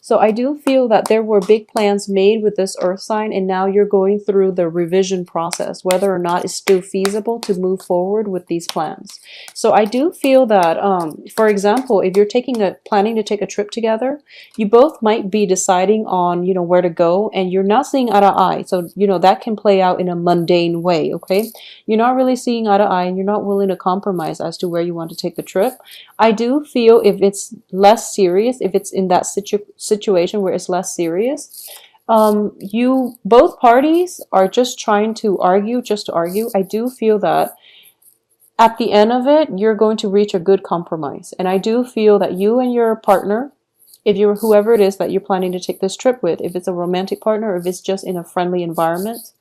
So I do feel that there were big plans made with this earth sign, and now you're going through the revision process, whether or not it's still feasible to move forward with these plans. So I do feel that, for example, if you're planning to take a trip together, you both might be deciding on, where to go, and you're not seeing eye to eye. So, that can play out in a mundane way, okay? You're not really seeing eye to eye, and you're not willing to compromise as to where you want to take the trip. I do feel if it's less serious, if it's in that situation where it's less serious, both parties are just trying to argue, just to argue. I do feel that at the end of it, you're going to reach a good compromise. And I do feel that you and your partner, if you're whoever it is that you're planning to take this trip with, if it's a romantic partner, or if it's just in a friendly environment,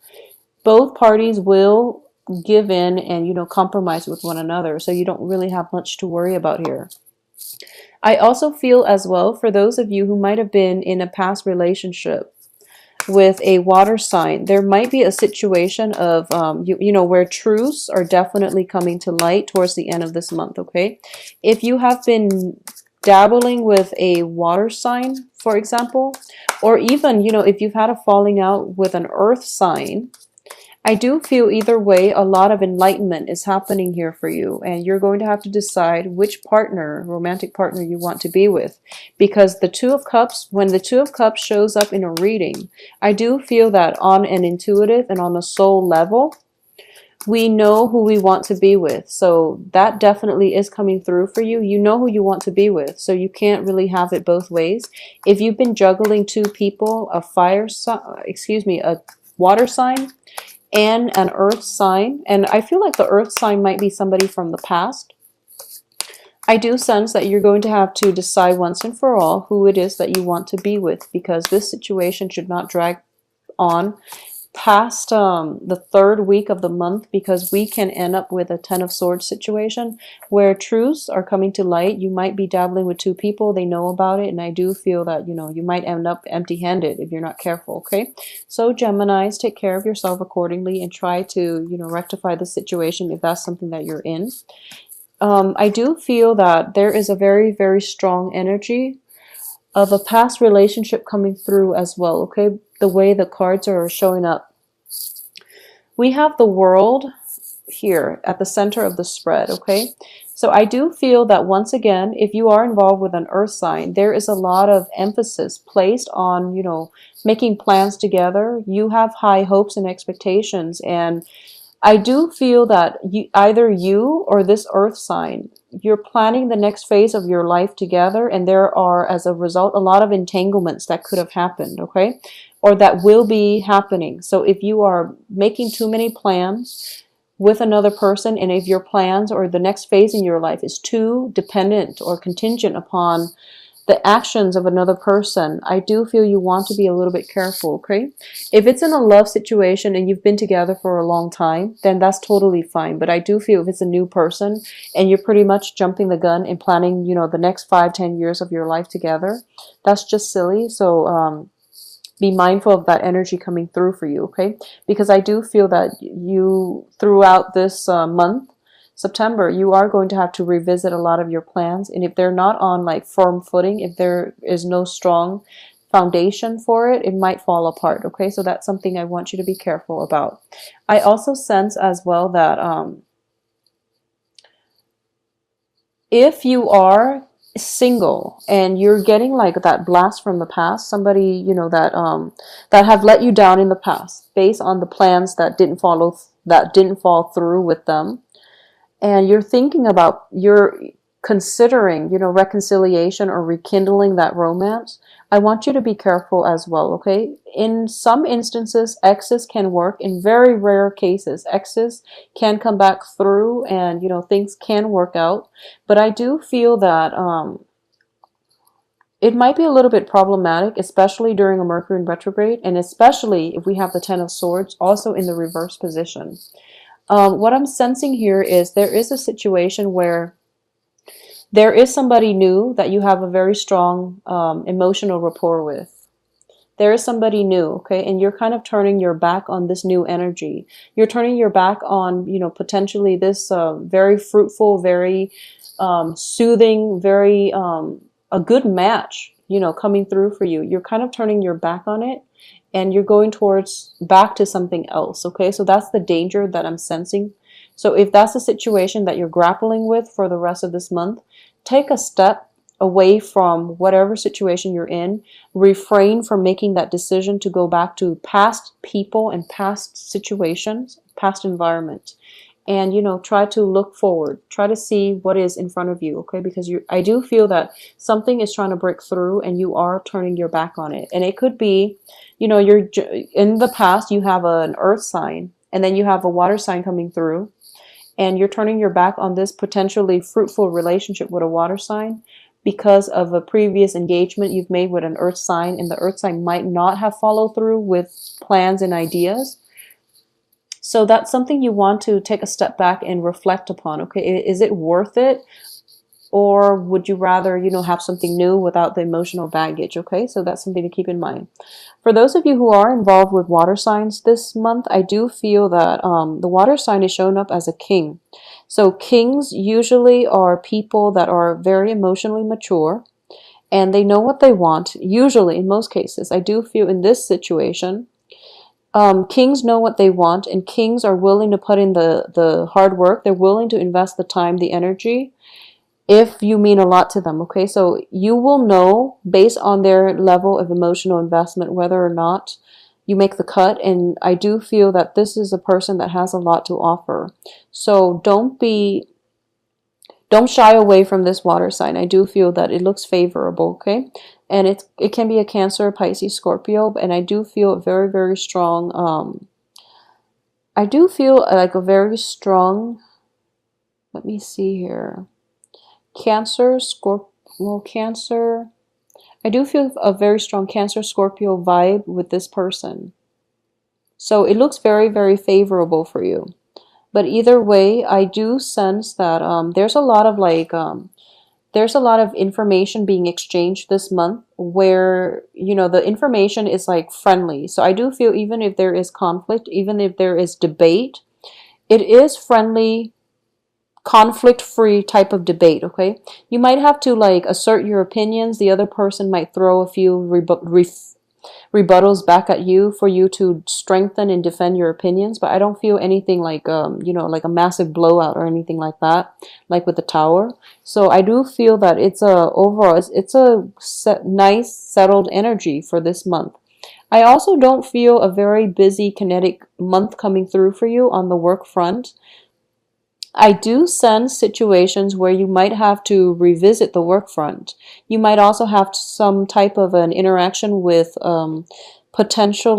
both parties will give in and, compromise with one another. So you don't really have much to worry about here. I also feel as well, for those of you who might have been in a past relationship with a water sign, there might be a situation of, where truths are definitely coming to light towards the end of this month, okay? If you have been dabbling with a water sign, for example, or even, if you've had a falling out with an earth sign, I do feel either way, a lot of enlightenment is happening here for you, and you're going to have to decide which partner, romantic partner, you want to be with. Because the Two of Cups, when the Two of Cups shows up in a reading, I do feel that on an intuitive and on a soul level, we know who we want to be with. So that definitely is coming through for you. You know who you want to be with, so you can't really have it both ways. If you've been juggling two people, a water sign and an earth sign, and I feel like the earth sign might be somebody from the past, I do sense that you're going to have to decide once and for all who it is that you want to be with, because this situation should not drag on past the third week of the month, because we can end up with a Ten of Swords situation where truths are coming to light. You might be dabbling with two people, they know about it, and I do feel that, you might end up empty-handed if you're not careful, okay? So Geminis, take care of yourself accordingly and try to, rectify the situation if that's something that you're in. I do feel that there is a very, very strong energy of a past relationship coming through as well, okay? The way the cards are showing up. We have the World here at the center of the spread, okay? So I do feel that once again, if you are involved with an earth sign, there is a lot of emphasis placed on, making plans together. You have high hopes and expectations, and I do feel that either you or this earth sign, you're planning the next phase of your life together, and there are, as a result, a lot of entanglements that could have happened, okay? Or that will be happening. So if you are making too many plans with another person, and if your plans or the next phase in your life is too dependent or contingent upon the actions of another person, I do feel you want to be a little bit careful, okay? If it's in a love situation and you've been together for a long time, then that's totally fine. But I do feel if it's a new person and you're pretty much jumping the gun and planning, the next 5-10 years of your life together, that's just silly. So be mindful of that energy coming through for you, okay? Because I do feel that you, throughout this month, September, you are going to have to revisit a lot of your plans, and if they're not on like firm footing, if there is no strong foundation for it, it might fall apart, okay? So that's something I want you to be careful about. I also sense as well that if you are single and you're getting like that blast from the past, somebody that have let you down in the past based on the plans that didn't fall through with them, and you're considering, reconciliation or rekindling that romance, I want you to be careful as well, okay? In some instances, exes can work. In very rare cases, exes can come back through and, things can work out. But I do feel that it might be a little bit problematic, especially during a Mercury in retrograde, and especially if we have the Ten of Swords also in the reverse position. What I'm sensing here is there is a situation where there is somebody new that you have a very strong emotional rapport with. There is somebody new, okay? And you're kind of turning your back on this new energy. You're turning your back on, potentially this very fruitful, very soothing, very a good match, coming through for you, you're kind of turning your back on it and you're going towards back to something else. Okay, so that's the danger that I'm sensing. So if that's the situation that you're grappling with for the rest of this month, take a step away from whatever situation you're in. Refrain from making that decision to go back to past people and past situations, past environment. And try to look forward, try to see what is in front of you. Okay, because I do feel that something is trying to break through and you are turning your back on it. And it could be, you're in the past, you have an earth sign and then you have a water sign coming through, and you're turning your back on this potentially fruitful relationship with a water sign because of a previous engagement you've made with an earth sign, and the earth sign might not have followed through with plans and ideas. So that's something you want to take a step back and reflect upon. Okay, is it worth it? Or would you rather, have something new without the emotional baggage? Okay, so that's something to keep in mind. For those of you who are involved with water signs this month, I do feel that the water sign is showing up as a king. So kings usually are people that are very emotionally mature and they know what they want. Usually, in most cases, I do feel in this situation, kings know what they want, and kings are willing to put in the hard work. They're willing to invest the time, the energy, if you mean a lot to them. Okay, so you will know based on their level of emotional investment whether or not you make the cut. And I do feel that this is a person that has a lot to offer. So don't shy away from this water sign. I do feel that it looks favorable. Okay, and it can be a Cancer, Pisces, Scorpio, and I do feel very, very strong. I do feel like a very strong, let me see here, Cancer, Scorpio, well, Cancer, I do feel a very strong Cancer, Scorpio vibe with this person. So it looks very, very favorable for you. But either way, I do sense that there's a lot of there's a lot of information being exchanged this month where, the information is like friendly. So I do feel even if there is conflict, even if there is debate, it is friendly, conflict-free type of debate. Okay, you might have to assert your opinions. The other person might throw a few rebuttals back at you for you to strengthen and defend your opinions, but I don't feel anything like like a massive blowout or anything like that, like with the Tower. So I do feel that it's a nice settled energy for this month. I also don't feel a very busy kinetic month coming through for you on the work front. I do sense situations where you might have to revisit the work front. You might also have some type of an interaction with potential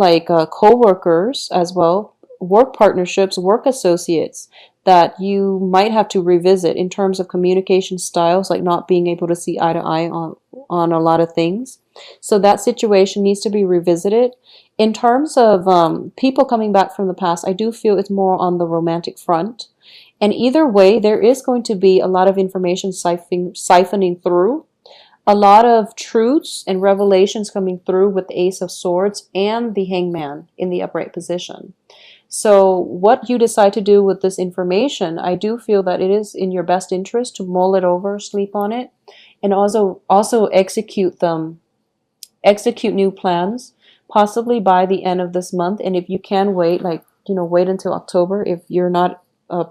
co-workers as well, work partnerships, work associates that you might have to revisit in terms of communication styles, like not being able to see eye to eye on a lot of things. So that situation needs to be revisited. In terms of people coming back from the past, I do feel it's more on the romantic front. And either way, there is going to be a lot of information siphoning through, a lot of truths and revelations coming through with the Ace of Swords and the Hangman in the upright position. So what you decide to do with this information, I do feel that it is in your best interest to mull it over, sleep on it, and also execute new plans, possibly by the end of this month. And if you can wait, wait until October if you're not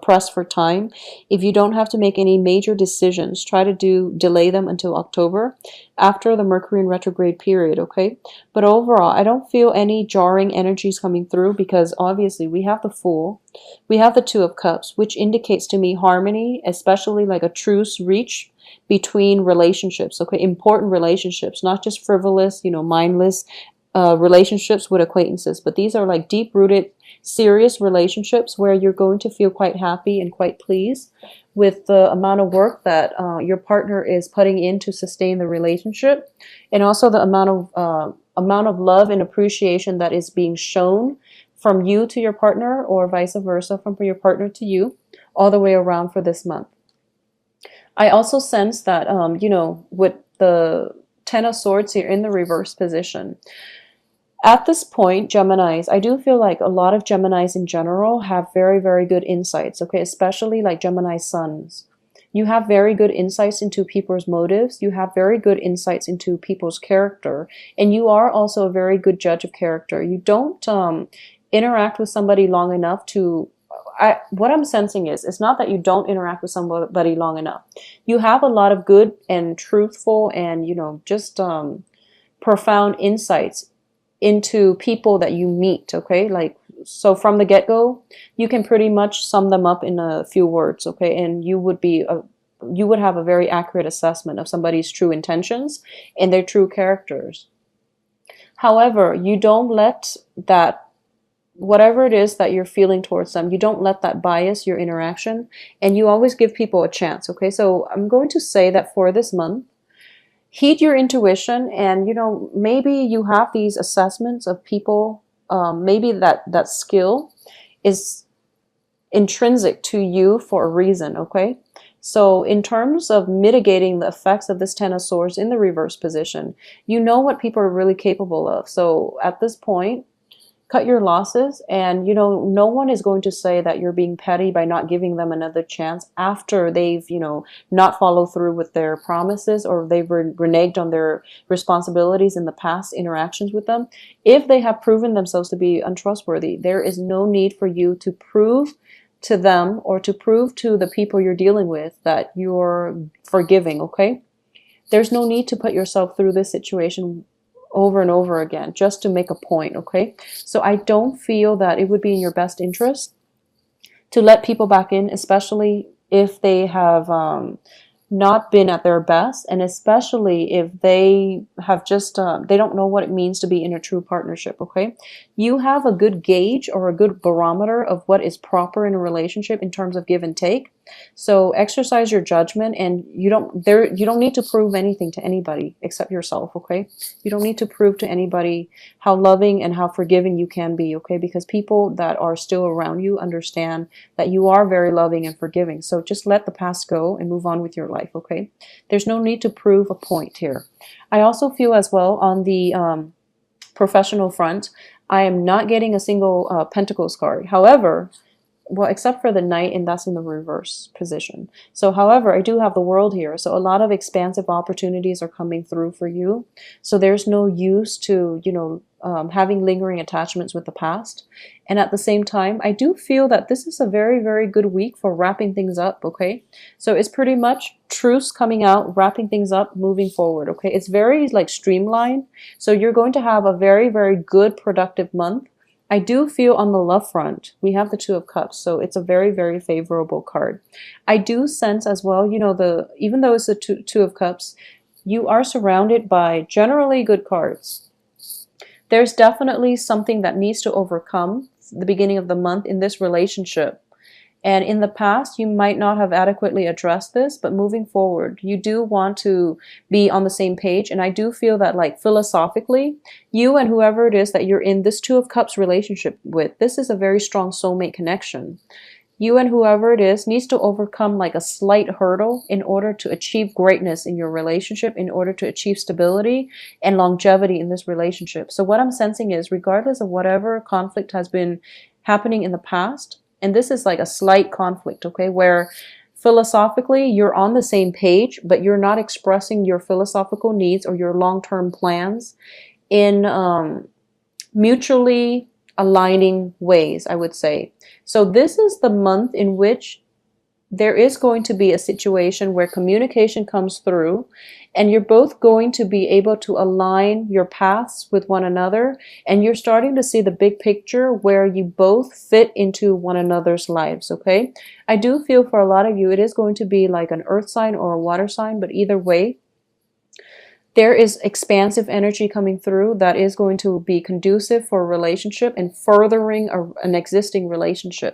pressed for time. If you don't have to make any major decisions, try to delay them until October after the Mercury in retrograde period. Okay, but overall I don't feel any jarring energies coming through, because obviously we have the Fool, we have the Two of Cups, which indicates to me harmony, especially like a truce reach between relationships. Okay, important relationships, not just frivolous, mindless relationships with acquaintances, but these are like deep-rooted, serious relationships where you're going to feel quite happy and quite pleased with the amount of work that your partner is putting in to sustain the relationship, and also the amount of love and appreciation that is being shown from you to your partner, or vice versa, from your partner to you, all the way around for this month. I also sense that with the Ten of Swords here in the reverse position, at this point, Geminis, I do feel like a lot of Geminis in general have very, very good insights, okay, especially like Gemini suns. You have very good insights into people's motives. You have very good insights into people's character. And you are also a very good judge of character. You don't interact with somebody long enough to what I'm sensing is, it's not that you don't interact with somebody long enough. You have a lot of good and truthful and, just profound insights into people that you meet, okay? Like, so from the get-go, you can pretty much sum them up in a few words, okay? And you would have a very accurate assessment of somebody's true intentions and their true characters. However, you don't let that, whatever it is that you're feeling towards them, you don't let that bias your interaction, and you always give people a chance, okay? So I'm going to say that for this month, heed your intuition, and maybe you have these assessments of people. Maybe that skill is intrinsic to you for a reason, okay? So in terms of mitigating the effects of this Ten of Swords in the reverse position, you know what people are really capable of. So at this point, cut your losses, and no one is going to say that you're being petty by not giving them another chance after they've not followed through with their promises, or they've reneged on their responsibilities in the past interactions with them. If they have proven themselves to be untrustworthy, there is no need for you to prove to them or to prove to the people you're dealing with that you're forgiving, okay? There's no need to put yourself through this situation over and over again just to make a point, okay? So I don't feel that it would be in your best interest to let people back in, especially if they have not been at their best, and especially if they have just they don't know what it means to be in a true partnership, okay? You have a good gauge or a good barometer of what is proper in a relationship in terms of give and take. So exercise your judgment, and you don't need to prove anything to anybody except yourself, okay? You don't need to prove to anybody how loving and how forgiving you can be, okay? Because people that are still around you understand that you are very loving and forgiving. So just let the past go and move on with your life, okay? There's no need to prove a point here. I also feel as well on the professional front, I am not getting a single Pentacles card. However, well, except for the Knight, and that's in the reverse position. So, however, I do have the World here. So a lot of expansive opportunities are coming through for you. So there's no use to, having lingering attachments with the past. And at the same time, I do feel that this is a very, very good week for wrapping things up, okay? So it's pretty much truths coming out, wrapping things up, moving forward, okay? It's very, streamlined. So you're going to have a very, very good, productive month. I do feel on the love front, we have the Two of Cups, so it's a very, very favorable card. I do sense as well, even though it's the Two of Cups, you are surrounded by generally good cards. There's definitely something that needs to overcome the beginning of the month in this relationship. And in the past, you might not have adequately addressed this, but moving forward, you do want to be on the same page. And I do feel that, philosophically, you and whoever it is that you're in this Two of Cups relationship with, this is a very strong soulmate connection. You and whoever it is needs to overcome a slight hurdle in order to achieve greatness in your relationship, in order to achieve stability and longevity in this relationship. So what I'm sensing is, regardless of whatever conflict has been happening in the past, and this is a slight conflict, okay, where philosophically you're on the same page, but you're not expressing your philosophical needs or your long-term plans in mutually aligning ways, I would say. So this is the month in which there is going to be a situation where communication comes through, and you're both going to be able to align your paths with one another, and you're starting to see the big picture where you both fit into one another's lives, okay? I do feel for a lot of you, it is going to be like an earth sign or a water sign, but either way, there is expansive energy coming through that is going to be conducive for a relationship and furthering an existing relationship.